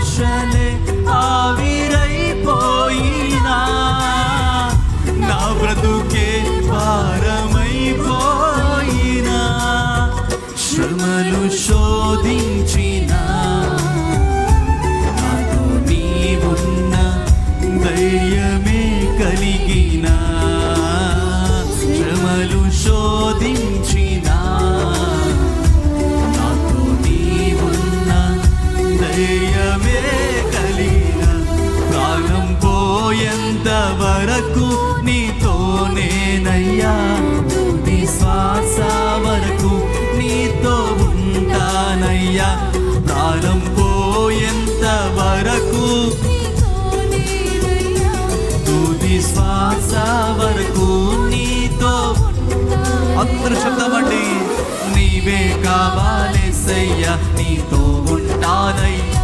ఆశలే ఆవిరైపోయినా నా బ్రతుకే భారమైపోయినా శ్రమలు శోధించినా నాతో నీవున్న ధైర్యమే కలిగినా శ్రమలు శోధించినా నాతో నీవున్న ధైర్యమే కలిగిన ప్రాణం పోయేంత వరకు నీతోనేనయ్యా తుది శ్వాస వరకు నీతో ఉంటానయ్యా ప్రాణం పోయేంత వరకు తుది శ్వాస వరకు నీతో అందరూ శబ్దమండి నీవే కావాలేసయ్యా నీతో ఉంటానయ్యా